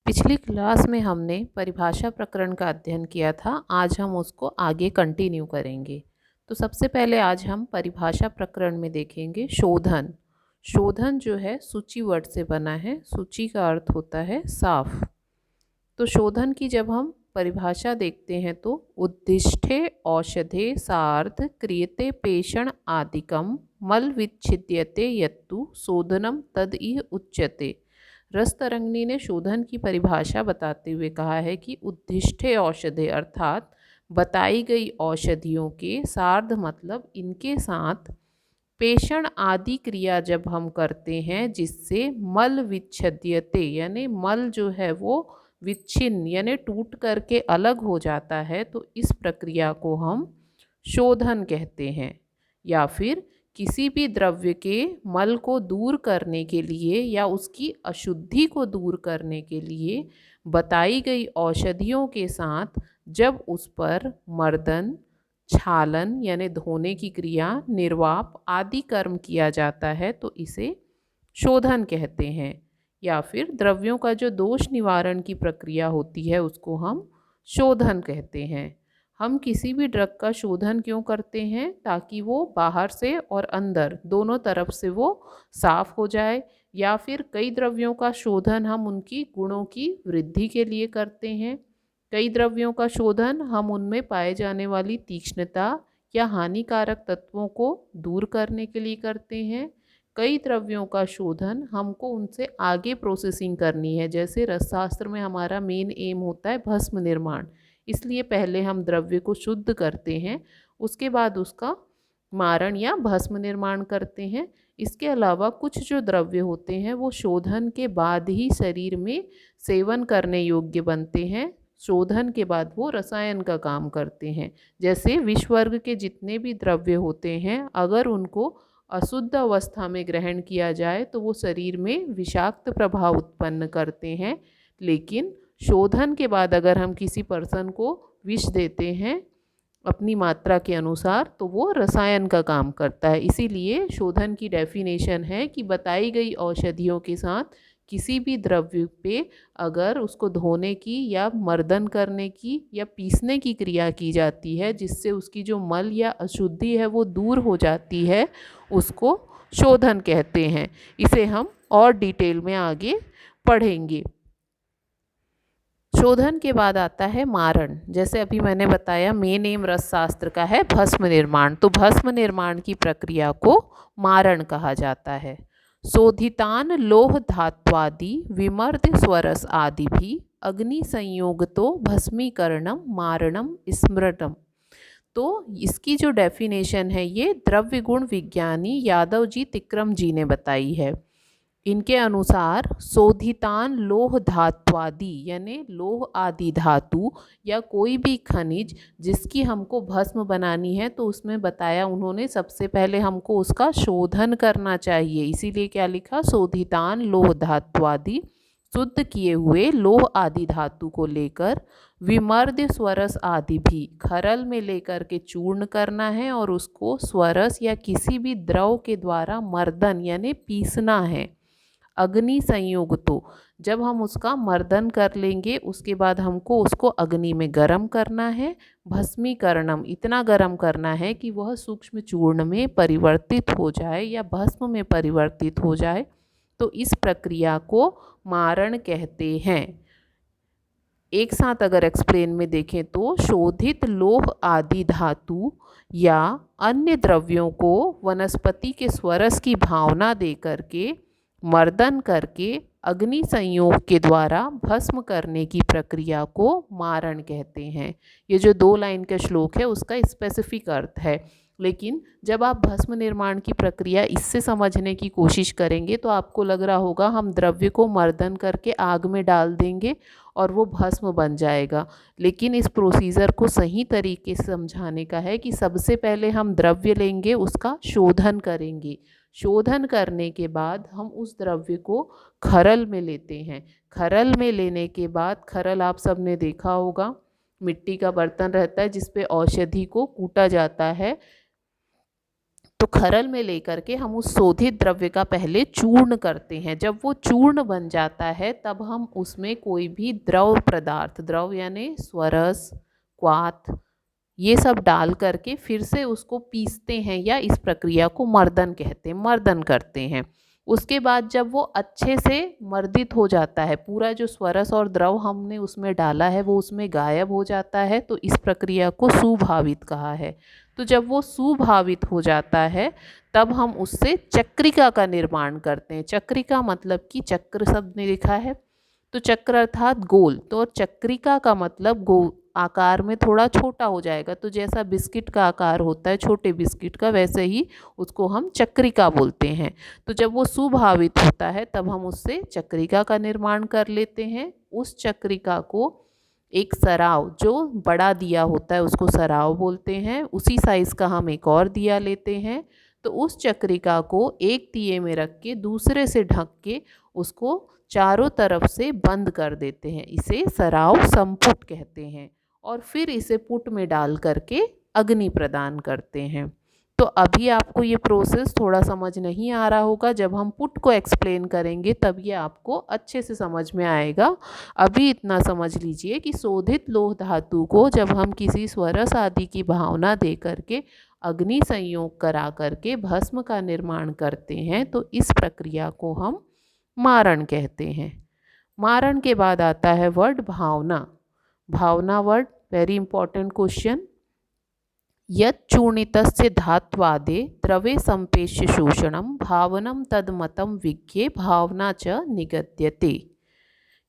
पिछली क्लास में हमने परिभाषा प्रकरण का अध्ययन किया था। आज हम उसको आगे कंटिन्यू करेंगे। तो सबसे पहले आज हम परिभाषा प्रकरण में देखेंगे शोधन। शोधन जो है सूची वर्ड से बना है। सूची का अर्थ होता है साफ। तो शोधन की जब हम परिभाषा देखते हैं तो उद्दिष्टे औषधे सार्ध क्रियते पेषण आदिकम मल विच्छिद्यते यत्तु शोधनम तद इह उच्यते। रसतरंगिणी ने शोधन की परिभाषा बताते हुए कहा है कि उद्दिष्टे औषधे अर्थात बताई गई औषधियों के सार्ध मतलब इनके साथ पेषण आदि क्रिया जब हम करते हैं जिससे मल विच्छेद्यते यानी मल जो है वो विच्छिन्न यानी टूट करके अलग हो जाता है, तो इस प्रक्रिया को हम शोधन कहते हैं। या फिर किसी भी द्रव्य के मल को दूर करने के लिए या उसकी अशुद्धि को दूर करने के लिए बताई गई औषधियों के साथ जब उस पर मर्दन, छालन यानी धोने की क्रिया, निर्वाप आदि कर्म किया जाता है तो इसे शोधन कहते हैं। या फिर द्रव्यों का जो दोष निवारण की प्रक्रिया होती है उसको हम शोधन कहते हैं। हम किसी भी ड्रग का शोधन क्यों करते हैं? ताकि वो बाहर से और अंदर दोनों तरफ से वो साफ हो जाए। या फिर कई द्रव्यों का शोधन हम उनकी गुणों की वृद्धि के लिए करते हैं। कई द्रव्यों का शोधन हम उनमें पाए जाने वाली तीक्ष्णता या हानिकारक तत्वों को दूर करने के लिए करते हैं। कई द्रव्यों का शोधन हमको उनसे आगे प्रोसेसिंग करनी है। जैसे रसशास्त्र में हमारा मेन एम होता है भस्म निर्माण, इसलिए पहले हम द्रव्य को शुद्ध करते हैं, उसके बाद उसका मारण या भस्म निर्माण करते हैं। इसके अलावा कुछ जो द्रव्य होते हैं वो शोधन के बाद ही शरीर में सेवन करने योग्य बनते हैं। शोधन के बाद वो रसायन का काम करते हैं। जैसे विष वर्ग के जितने भी द्रव्य होते हैं अगर उनको अशुद्ध अवस्था में ग्रहण किया जाए तो वो शरीर में विषाक्त प्रभाव उत्पन्न करते हैं। लेकिन शोधन के बाद अगर हम किसी पर्सन को विष देते हैं अपनी मात्रा के अनुसार तो वो रसायन का काम करता है। इसीलिए शोधन की डेफिनेशन है कि बताई गई औषधियों के साथ किसी भी द्रव्य पे अगर उसको धोने की या मर्दन करने की या पीसने की क्रिया की जाती है जिससे उसकी जो मल या अशुद्धि है वो दूर हो जाती है, उसको शोधन कहते हैं। इसे हम और डिटेल में आगे पढ़ेंगे। शोधन के बाद आता है मारण। जैसे अभी मैंने बताया मेन एम रसशास्त्र का है भस्म निर्माण, तो भस्म निर्माण की प्रक्रिया को मारण कहा जाता है। शोधितान लोह धात्वादि विमर्द स्वरस आदि भी अग्नि संयोगतो भस्मीकरणम मारणम स्मृतम। तो इसकी जो डेफिनेशन है ये द्रव्य गुण विज्ञानी यादव जी तिक्रम जी ने बताई है। इनके अनुसार शोधितान लोह धात्वादि यानी लोह आदि धातु या कोई भी खनिज जिसकी हमको भस्म बनानी है तो उसमें बताया उन्होंने सबसे पहले हमको उसका शोधन करना चाहिए। इसीलिए क्या लिखा? शोधितान लोह धात्वादि, शुद्ध किए हुए लोह आदि धातु को लेकर विमर्द स्वरस आदि भी खरल में लेकर के चूर्ण करना है और उसको स्वरस या किसी भी द्रव के द्वारा मर्दन यानी पीसना है। अग्नि संयोग, तो जब हम उसका मर्दन कर लेंगे उसके बाद हमको उसको अग्नि में गर्म करना है। भस्मीकरणम, इतना गर्म करना है कि वह सूक्ष्म चूर्ण में परिवर्तित हो जाए या भस्म में परिवर्तित हो जाए, तो इस प्रक्रिया को मारण कहते हैं। एक साथ अगर एक्सप्लेन में देखें तो शोधित लोह आदि धातु या अन्य द्रव्यों को वनस्पति के स्वरस की भावना दे करके मर्दन करके अग्नि संयोग के द्वारा भस्म करने की प्रक्रिया को मारण कहते हैं। ये जो 2 लाइन का श्लोक है उसका स्पेसिफिक अर्थ है, लेकिन जब आप भस्म निर्माण की प्रक्रिया इससे समझने की कोशिश करेंगे तो आपको लग रहा होगा हम द्रव्य को मर्दन करके आग में डाल देंगे और वो भस्म बन जाएगा। लेकिन इस प्रोसीजर को सही तरीके से समझाने का है कि सबसे पहले हम द्रव्य लेंगे, उसका शोधन करेंगे। शोधन करने के बाद हम उस द्रव्य को खरल में लेते हैं। खरल में लेने के बाद, खरल आप सब ने देखा होगा, मिट्टी का बर्तन रहता है जिस पे औषधि को कूटा जाता है। तो खरल में लेकर के हम उस शोधित द्रव्य का पहले चूर्ण करते हैं। जब वो चूर्ण बन जाता है तब हम उसमें कोई भी द्रव पदार्थ, द्रव यानी स्वरस, क्वाथ, ये सब डाल करके फिर से उसको पीसते हैं, या इस प्रक्रिया को मर्दन कहते हैं, मर्दन करते हैं। उसके बाद जब वो अच्छे से मर्दित हो जाता है, पूरा जो स्वरस और द्रव हमने उसमें डाला है वो उसमें गायब हो जाता है, तो इस प्रक्रिया को सुभावित कहा है। तो जब वो सुभावित हो जाता है तब हम उससे चक्रिका का निर्माण करते हैं। चक्रिका मतलब कि चक्र शब्द ने लिखा है, तो चक्र अर्थात गोल, तो चक्रिका का मतलब गोल आकार में थोड़ा छोटा हो जाएगा। तो जैसा बिस्किट का आकार होता है छोटे बिस्किट का, वैसे ही उसको हम चक्रिका बोलते हैं। तो जब वो सुभावित होता है तब हम उससे चक्रिका का निर्माण कर लेते हैं। उस चक्रिका को एक सराव, जो बड़ा दिया होता है उसको सराव बोलते हैं, उसी साइज़ का हम एक और दिया लेते हैं। तो उस चक्रिका को एक दिए में रख के दूसरे से ढक के उसको चारों तरफ से बंद कर देते हैं, इसे सराव संपुट कहते हैं। और फिर इसे पुट में डाल करके अग्नि प्रदान करते हैं। तो अभी आपको ये प्रोसेस थोड़ा समझ नहीं आ रहा होगा, जब हम पुट को एक्सप्लेन करेंगे तब ये आपको अच्छे से समझ में आएगा। अभी इतना समझ लीजिए कि शोधित लोह धातु को जब हम किसी स्वरस आदि की भावना दे करके अग्नि संयोग करा करके भस्म का निर्माण करते हैं, तो इस प्रक्रिया को हम मारण कहते हैं। मारण के बाद आता है वर्ड भावना। भावना वर्ड वेरी इंपॉर्टेंट क्वेश्चन। यत् चूर्णितस्य धात्वादे द्रवे संपेश्य शोषणम भावनम तदमतम विज्ञे भावना च निगद्यते।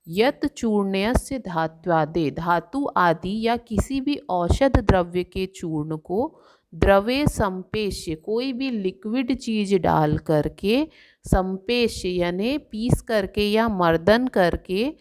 यत् चूर्णयस्य धात्वादे, धातु आदि या किसी भी औषध द्रव्य के चूर्ण को द्रवे संपेश्य, कोई भी लिक्विड चीज डाल करके, संपेश्य यानी पीस करके या मर्दन करके,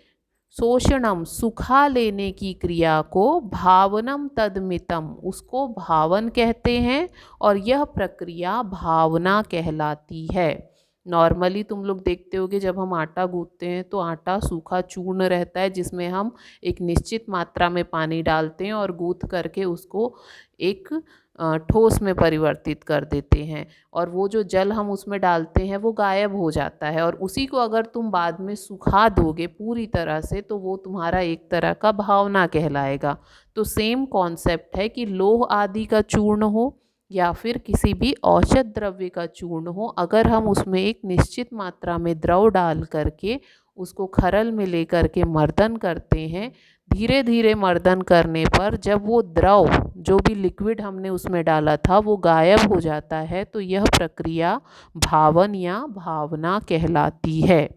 शोषणम सुखा लेने की क्रिया को भावनम तदमितम, उसको भावन कहते हैं और यह प्रक्रिया भावना कहलाती है। नॉर्मली तुम लोग देखते होगे जब हम आटा गूंथते हैं तो आटा सूखा चूर्ण रहता है जिसमें हम एक निश्चित मात्रा में पानी डालते हैं और गूंथ करके उसको एक ठोस में परिवर्तित कर देते हैं, और वो जो जल हम उसमें डालते हैं वो गायब हो जाता है, और उसी को अगर तुम बाद में सुखा दोगे पूरी तरह से तो वो तुम्हारा एक तरह का भावना कहलाएगा। तो सेम कॉन्सेप्ट है कि लोह आदि का चूर्ण हो या फिर किसी भी औषध द्रव्य का चूर्ण हो, अगर हम उसमें एक निश्चित मात्रा में द्रव डाल करके उसको खरल में लेकर के मर्दन करते हैं, धीरे धीरे मर्दन करने पर जब वो द्रव, जो भी लिक्विड हमने उसमें डाला था वो गायब हो जाता है, तो यह प्रक्रिया भावन या भावना कहलाती है।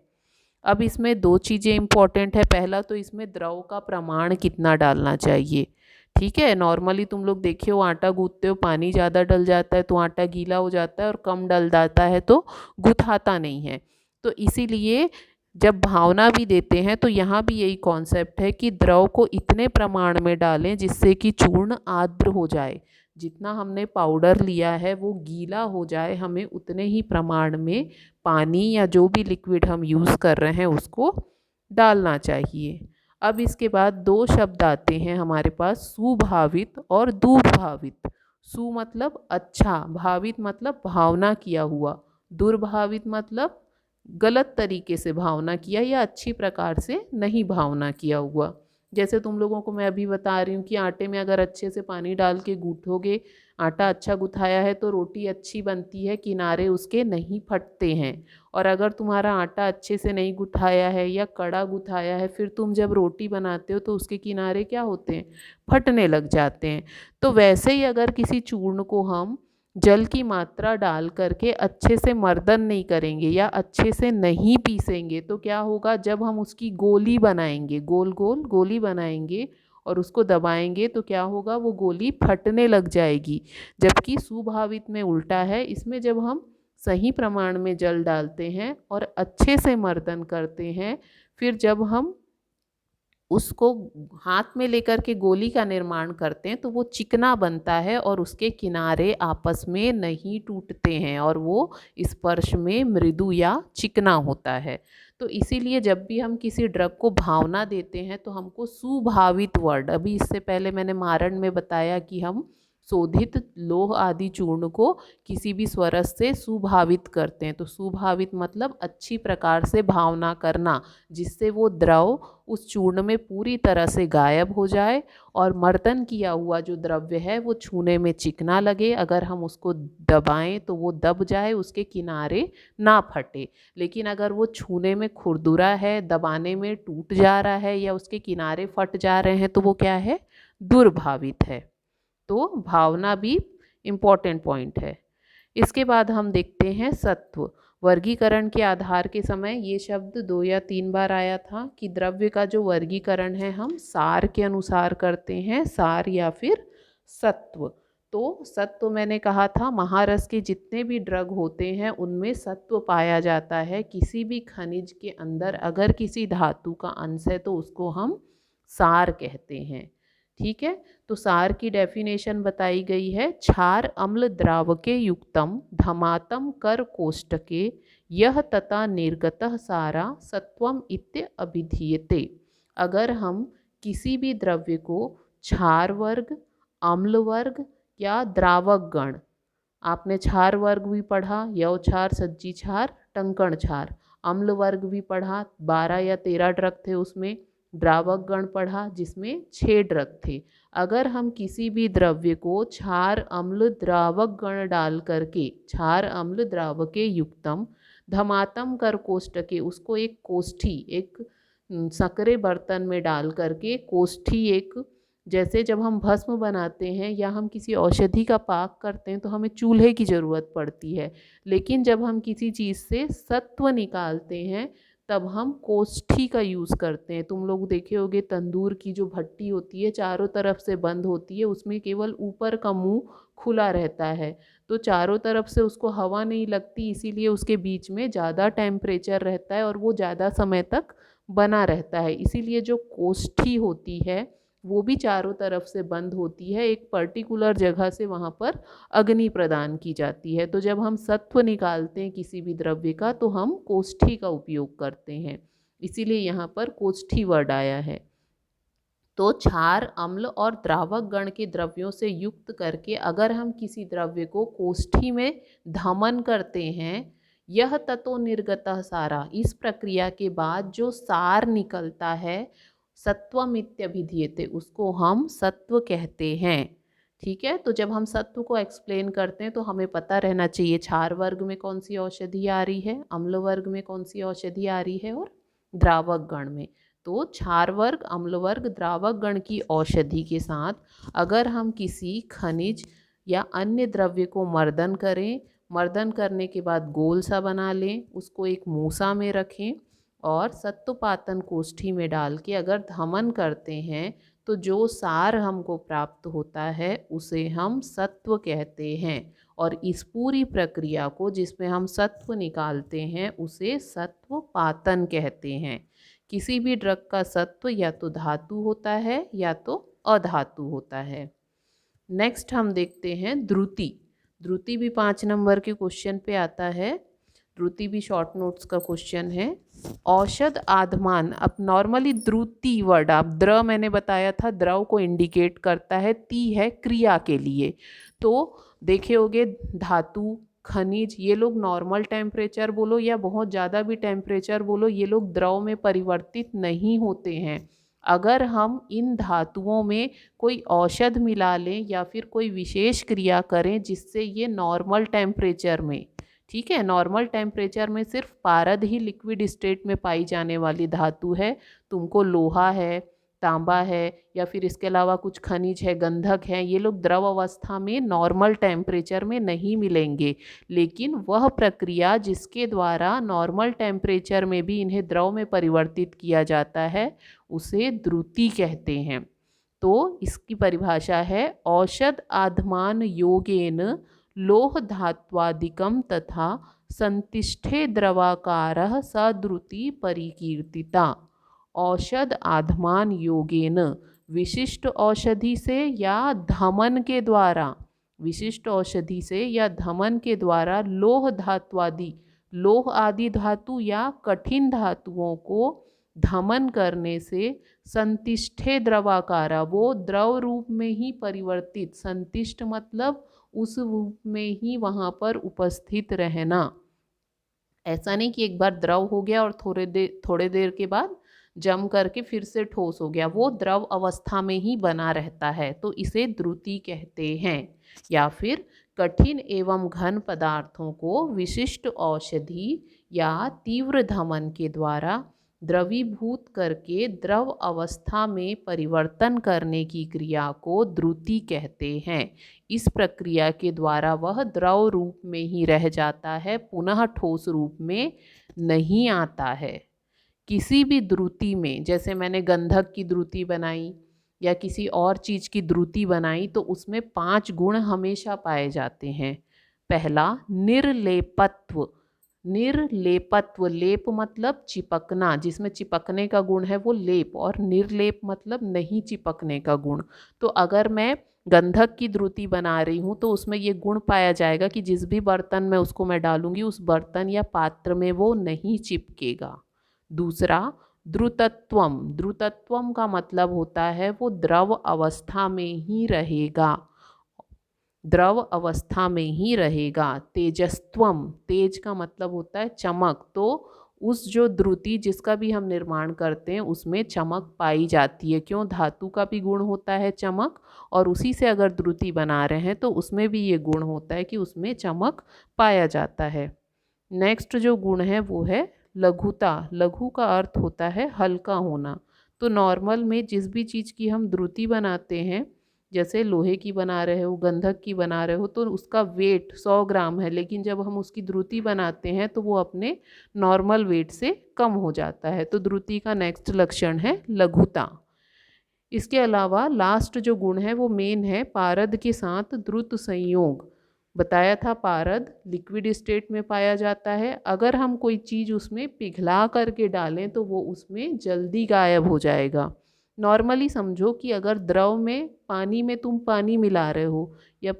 अब इसमें दो चीज़ें इम्पॉर्टेंट है। पहला तो इसमें द्रव का प्रमाण कितना डालना चाहिए। ठीक है, नॉर्मली तुम लोग देखे हो आटा गूंथते हो, पानी ज़्यादा डल जाता है तो आटा गीला हो जाता है और कम डल जाता है तो गुथाता नहीं है। तो इसीलिए जब भावना भी देते हैं तो यहाँ भी यही कॉन्सेप्ट है कि द्रव को इतने प्रमाण में डालें जिससे कि चूर्ण आर्द्र हो जाए, जितना हमने पाउडर लिया है वो गीला हो जाए, हमें उतने ही प्रमाण में पानी या जो भी लिक्विड हम यूज़ कर रहे हैं उसको डालना चाहिए। अब इसके बाद दो शब्द आते हैं हमारे पास, सुभावित और दुर्भावित। सु मतलब अच्छा, भावित मतलब भावना किया हुआ, दुर्भावित मतलब गलत तरीके से भावना किया या अच्छी प्रकार से नहीं भावना किया हुआ। जैसे तुम लोगों को मैं अभी बता रही हूँ कि आटे में अगर अच्छे से पानी डाल के गूँथोगे, आटा अच्छा गुथाया है तो रोटी अच्छी बनती है, किनारे उसके नहीं फटते हैं। और अगर तुम्हारा आटा अच्छे से नहीं गुथाया है या कड़ा गुथाया है, फिर तुम जब रोटी बनाते हो तो उसके किनारे क्या होते हैं, फटने लग जाते हैं। तो वैसे ही अगर किसी चूर्ण को हम जल की मात्रा डाल करके अच्छे से मर्दन नहीं करेंगे या अच्छे से नहीं पीसेंगे तो क्या होगा, जब हम उसकी गोली बनाएंगे, गोल गोल गोली बनाएंगे और उसको दबाएंगे तो क्या होगा, वो गोली फटने लग जाएगी। जबकि सुभावित में उल्टा है, इसमें जब हम सही प्रमाण में जल डालते हैं और अच्छे से मर्दन करते हैं, फिर जब हम उसको हाथ में लेकर के गोली का निर्माण करते हैं तो वो चिकना बनता है और उसके किनारे आपस में नहीं टूटते हैं और वो स्पर्श में मृदु या चिकना होता है। तो इसीलिए जब भी हम किसी ड्रग को भावना देते हैं तो हमको सुभावित वर्ड, अभी इससे पहले मैंने मारण में बताया कि हम शोधित लोह आदि चूर्ण को किसी भी स्वरस से सुभावित करते हैं। तो सुभावित मतलब अच्छी प्रकार से भावना करना, जिससे वो द्रव उस चूर्ण में पूरी तरह से गायब हो जाए और मर्दन किया हुआ जो द्रव्य है वो छूने में चिकना लगे। अगर हम उसको दबाएं तो वो दब जाए, उसके किनारे ना फटे। लेकिन अगर वो छूने में खुरदुरा है, दबाने में टूट जा रहा है या उसके किनारे फट जा रहे हैं तो वो क्या है, दुर्भावित है। तो भावना भी इम्पॉर्टेंट पॉइंट है। इसके बाद हम देखते हैं सत्व। वर्गीकरण के आधार के समय ये शब्द 2 या 3 बार आया था कि द्रव्य का जो वर्गीकरण है हम सार के अनुसार करते हैं, सार या फिर सत्व। तो सत्व मैंने कहा था महारस के जितने भी ड्रग होते हैं उनमें सत्व पाया जाता है। किसी भी खनिज के अंदर अगर किसी धातु का अंश है तो उसको हम सार कहते हैं। ठीक है, तो सार की डेफिनेशन बताई गई है, क्षार अम्ल द्रावके युक्तम धमातम कर कोष्टके यह तथा निर्गतः सारा सत्वम इत्य अभिधीयते। अगर हम किसी भी द्रव्य को क्षार वर्ग, अम्ल वर्ग या द्रावक गण, आपने क्षार वर्ग भी पढ़ा, यव क्षार, सज्जी क्षार, टंकण क्षार, अम्ल वर्ग भी पढ़ा, 12 या 13 ड्रग थे उसमें, द्रावक गण पढ़ा जिसमें 6 ड्रग थे। अगर हम किसी भी द्रव्य को क्षार अम्ल द्रावक गण डाल करके क्षार अम्ल द्रावके युक्तम धमातम कर कोष्टके, उसको एक कोष्ठी, एक सकरे बर्तन में डाल करके कोष्ठी, एक जैसे जब हम भस्म बनाते हैं या हम किसी औषधि का पाक करते हैं तो हमें चूल्हे की ज़रूरत पड़ती है, लेकिन जब हम किसी चीज़ से सत्व निकालते हैं तब हम कोष्ठी का यूज़ करते हैं। तुम लोग देखे होगे तंदूर की जो भट्टी होती है चारों तरफ से बंद होती है, उसमें केवल ऊपर का मुंह खुला रहता है, तो चारों तरफ से उसको हवा नहीं लगती, इसीलिए उसके बीच में ज़्यादा टेम्परेचर रहता है और वो ज़्यादा समय तक बना रहता है। इसीलिए जो कोष्ठी होती है वो भी चारों तरफ से बंद होती है, एक पर्टिकुलर जगह से वहाँ पर अग्नि प्रदान की जाती है। तो जब हम सत्व निकालते हैं किसी भी द्रव्य का तो हम कोष्ठी का उपयोग करते हैं, इसीलिए यहाँ पर कोष्ठी वर्ड आया है। तो क्षार अम्ल और द्रावक गण के द्रव्यों से युक्त करके अगर हम किसी द्रव्य को कोष्ठी में धमन करते हैं, यह ततो निर्गतः सारा, इस प्रक्रिया के बाद जो सार निकलता है सत्वमित्यभिधीयते, उसको हम सत्व कहते हैं। ठीक है, तो जब हम सत्व को एक्सप्लेन करते हैं तो हमें पता रहना चाहिए क्षार वर्ग में कौन सी औषधि आ रही है, अम्ल वर्ग में कौन सी औषधि आ रही है और द्रावक गण में। तो क्षार वर्ग, अम्ल वर्ग, द्रावक गण की औषधि के साथ अगर हम किसी खनिज या अन्य द्रव्य को मर्दन करें, मर्दन करने के बाद गोल सा बना लें, उसको एक मूसा में रखें और सत्वपातन कोष्ठी में डाल के अगर धमन करते हैं तो जो सार हमको प्राप्त होता है उसे हम सत्व कहते हैं। और इस पूरी प्रक्रिया को जिसमें हम सत्व निकालते हैं उसे सत्वपातन कहते हैं। किसी भी ड्रग का सत्व या तो धातु होता है या तो अधातु होता है। नेक्स्ट हम देखते हैं द्रुति। द्रुति भी 5 नंबर के क्वेश्चन पे आता है, द्रुति भी शॉर्ट नोट्स का क्वेश्चन है। औषध आधमान, अब नॉर्मली द्रुति वर्ड, आप द्र मैंने बताया था द्रव को इंडिकेट करता है, ती है क्रिया के लिए। तो देखे होगे धातु, खनिज, ये लोग नॉर्मल टेम्परेचर बोलो या बहुत ज़्यादा भी टेम्परेचर बोलो, ये लोग द्रव में परिवर्तित नहीं होते हैं। अगर हम इन धातुओं में कोई औषध मिला लें या फिर कोई विशेष क्रिया करें जिससे ये नॉर्मल टेम्परेचर में, ठीक है, नॉर्मल टेम्परेचर में सिर्फ पारद ही लिक्विड स्टेट में पाई जाने वाली धातु है, तुमको लोहा है, तांबा है या फिर इसके अलावा कुछ खनिज है, गंधक है, ये लोग द्रव अवस्था में नॉर्मल टेम्परेचर में नहीं मिलेंगे। लेकिन वह प्रक्रिया जिसके द्वारा नॉर्मल टेम्परेचर में भी इन्हें द्रव में परिवर्तित किया जाता है उसे द्रुति कहते हैं। तो इसकी परिभाषा है औषध आधमान योगेन लोह धात्वादिकम तथा संतिष्ठे द्रवाकारः सद्रुति परिकीर्तिता। औषध आधमान योगेन, विशिष्ट औषधि से या धमन के द्वारा, विशिष्ट औषधि से या धमन के द्वारा लोह धात्वादि, लोह आदि धातु या कठिन धातुओं को धमन करने से संतिष्ठे द्रवाकारा, वो द्रव रूप में ही परिवर्तित, संतिष्ट मतलब उस रूप में ही वहाँ पर उपस्थित रहना। ऐसा नहीं कि एक बार द्रव हो गया और थोड़े देर के बाद जम करके फिर से ठोस हो गया, वो द्रव अवस्था में ही बना रहता है, तो इसे द्रुति कहते हैं। या फिर कठिन एवं घन पदार्थों को विशिष्ट औषधि या तीव्र धमन के द्वारा द्रवीभूत करके द्रव अवस्था में परिवर्तन करने की क्रिया को द्रुति कहते हैं। इस प्रक्रिया के द्वारा वह द्रव रूप में ही रह जाता है, पुनः ठोस रूप में नहीं आता है। किसी भी द्रुति में, जैसे मैंने गंधक की द्रुति बनाई या किसी और चीज़ की द्रुति बनाई, तो उसमें 5 गुण हमेशा पाए जाते हैं। पहला निर्लेपत्व। निर्लेपत्व, लेप मतलब चिपकना, जिसमें चिपकने का गुण है वो लेप, और निर्लेप मतलब नहीं चिपकने का गुण। तो अगर मैं गंधक की द्रुति बना रही हूँ तो उसमें ये गुण पाया जाएगा कि जिस भी बर्तन में उसको मैं डालूंगी उस बर्तन या पात्र में वो नहीं चिपकेगा। दूसरा द्रुतत्वम। द्रुतत्वम का मतलब होता है वो द्रव अवस्था में ही रहेगा, द्रव अवस्था में ही रहेगा। तेजस्त्वम, तेज का मतलब होता है चमक, तो उस जो द्रुति जिसका भी हम निर्माण करते हैं उसमें चमक पाई जाती है। क्यों? धातु का भी गुण होता है चमक, और उसी से अगर द्रुति बना रहे हैं तो उसमें भी ये गुण होता है कि उसमें चमक पाया जाता है। नेक्स्ट जो गुण है वो है लघुता। लघु का अर्थ होता है हल्का होना। तो नॉर्मल में जिस भी चीज़ की हम द्रुति बनाते हैं, जैसे लोहे की बना रहे हो, गंधक की बना रहे हो, तो उसका वेट 100 ग्राम है, लेकिन जब हम उसकी द्रुति बनाते हैं तो वो अपने नॉर्मल वेट से कम हो जाता है। तो द्रुति का नेक्स्ट लक्षण है लघुता। इसके अलावा लास्ट जो गुण है वो मेन है पारद के साथ द्रुत संयोग। बताया था पारद लिक्विड स्टेट में पाया जाता है, अगर हम कोई चीज़ उसमें पिघला करके डालें तो वो उसमें जल्दी गायब हो जाएगा। नॉर्मली समझो कि अगर द्रव में पानी में तुम पानी मिला रहे हो या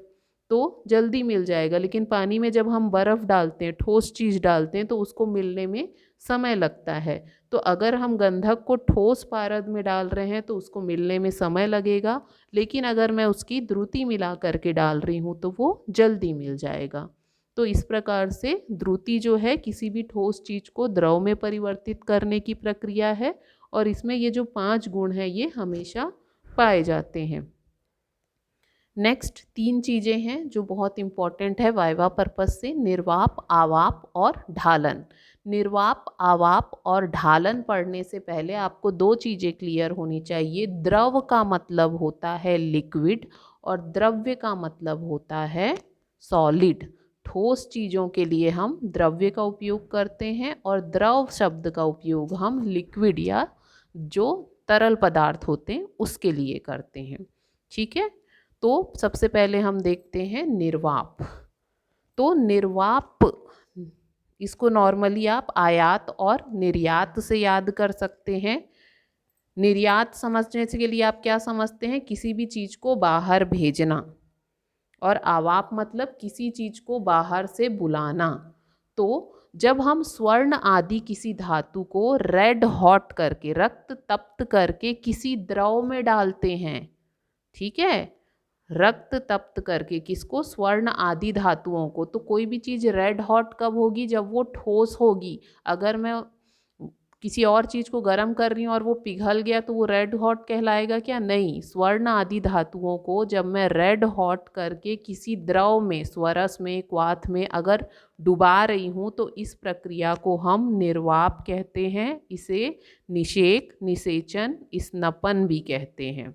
तो जल्दी मिल जाएगा, लेकिन पानी में जब हम बर्फ़ डालते हैं, ठोस चीज़ डालते हैं, तो उसको मिलने में समय लगता है। तो अगर हम गंधक को ठोस पारद में डाल रहे हैं तो उसको मिलने में समय लगेगा, लेकिन अगर मैं उसकी द्रुति मिला करके डाल रही हूँ तो वो जल्दी मिल जाएगा। तो इस प्रकार से द्रुति जो है किसी भी ठोस चीज़ को द्रव में परिवर्तित करने की प्रक्रिया है, और इसमें ये जो 5 गुण हैं ये हमेशा पाए जाते हैं। नेक्स्ट 3 चीज़ें हैं जो बहुत इम्पॉर्टेंट है वाइवा पर्पस से, निर्वाप, आवाप और ढालन। निर्वाप, आवाप और ढालन पढ़ने से पहले आपको 2 चीज़ें क्लियर होनी चाहिए। द्रव का मतलब होता है लिक्विड और द्रव्य का मतलब होता है सॉलिड। ठोस चीज़ों के लिए हम द्रव्य का उपयोग करते हैं और द्रव शब्द का उपयोग हम लिक्विड या जो तरल पदार्थ होते हैं उसके लिए करते हैं। ठीक है, तो सबसे पहले हम देखते हैं निर्वाप। तो निर्वाप, इसको नॉर्मली आप आयात और निर्यात से याद कर सकते हैं। निर्यात समझने के लिए आप क्या समझते हैं? किसी भी चीज़ को बाहर भेजना, और आवाप मतलब किसी चीज़ को बाहर से बुलाना। तो जब हम स्वर्ण आदि किसी धातु को रेड हॉट करके, रक्त तप्त करके किसी द्रव में डालते हैं, ठीक है, रक्त तप्त करके किसको? स्वर्ण आदि धातुओं को। तो कोई भी चीज़ रेड हॉट कब होगी? जब वो ठोस होगी। अगर मैं किसी और चीज़ को गर्म कर रही हूँ और वो पिघल गया तो वो रेड हॉट कहलाएगा क्या? नहीं। स्वर्ण आदि धातुओं को जब मैं रेड हॉट करके किसी द्रव में, स्वरस में, क्वाथ में अगर डुबा रही हूँ तो इस प्रक्रिया को हम निर्वाप कहते हैं। इसे निषेक, निषेचन, स्नपन भी कहते हैं।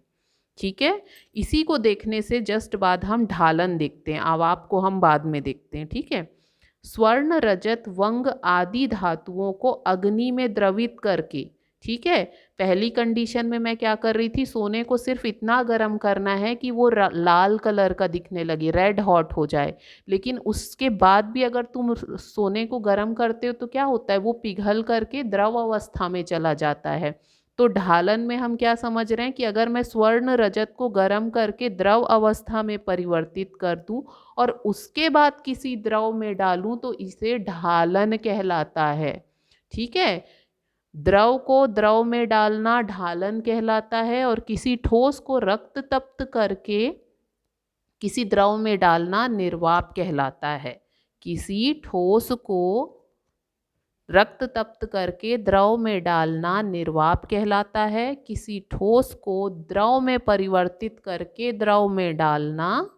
ठीक है, इसी को देखने से जस्ट बाद हम ढालन देखते हैं, आवाप को हम बाद में देखते हैं। ठीक है, स्वर्ण, रजत, वंग आदि धातुओं को अग्नि में द्रवित करके, ठीक है, पहली कंडीशन में मैं क्या कर रही थी? सोने को सिर्फ इतना गर्म करना है कि वो लाल कलर का दिखने लगे, रेड हॉट हो जाए। लेकिन उसके बाद भी अगर तुम सोने को गर्म करते हो तो क्या होता है? वो पिघल करके द्रव अवस्था में चला जाता है। तो ढालन में हम क्या समझ रहे हैं कि अगर मैं स्वर्ण रजत को गर्म करके द्रव अवस्था में परिवर्तित कर दूं और उसके बाद किसी द्रव में डालूं तो इसे ढालन कहलाता है। ठीक है, द्रव को द्रव में डालना ढालन कहलाता है, और किसी ठोस को रक्त तप्त करके किसी द्रव में डालना निर्वाप कहलाता है। किसी ठोस को रक्त तप्त करके द्रव में डालना निर्वाप कहलाता है। किसी ठोस को द्रव में परिवर्तित करके द्रव में डालना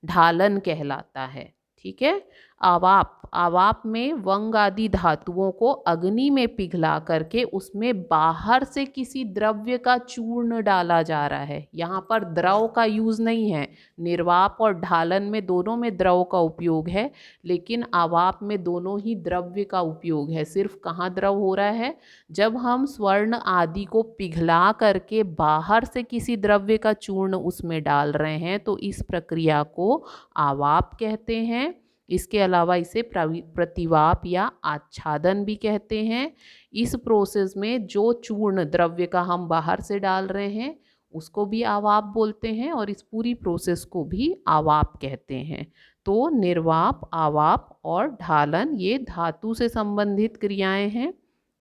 ढालन कहलाता है। ठीक है। आवाप, आवाप में वंग आदि धातुओं को अग्नि में पिघला करके उसमें बाहर से किसी द्रव्य का चूर्ण डाला जा रहा है। यहाँ पर द्रव का यूज़ नहीं है। निर्वाप और ढालन में दोनों में द्रव का उपयोग है, लेकिन आवाप में दोनों ही द्रव्य का उपयोग है। सिर्फ कहाँ द्रव हो रहा है, जब हम स्वर्ण आदि को पिघला करके बाहर से किसी द्रव्य का चूर्ण उसमें डाल रहे हैं, तो इस प्रक्रिया को आवाप कहते हैं। इसके अलावा इसे प्रतिवाप या आच्छादन भी कहते हैं। इस प्रोसेस में जो चूर्ण द्रव्य का हम बाहर से डाल रहे हैं उसको भी आवाप बोलते हैं, और इस पूरी प्रोसेस को भी आवाप कहते हैं। तो निर्वाप, आवाप और ढालन ये धातु से संबंधित क्रियाएं हैं।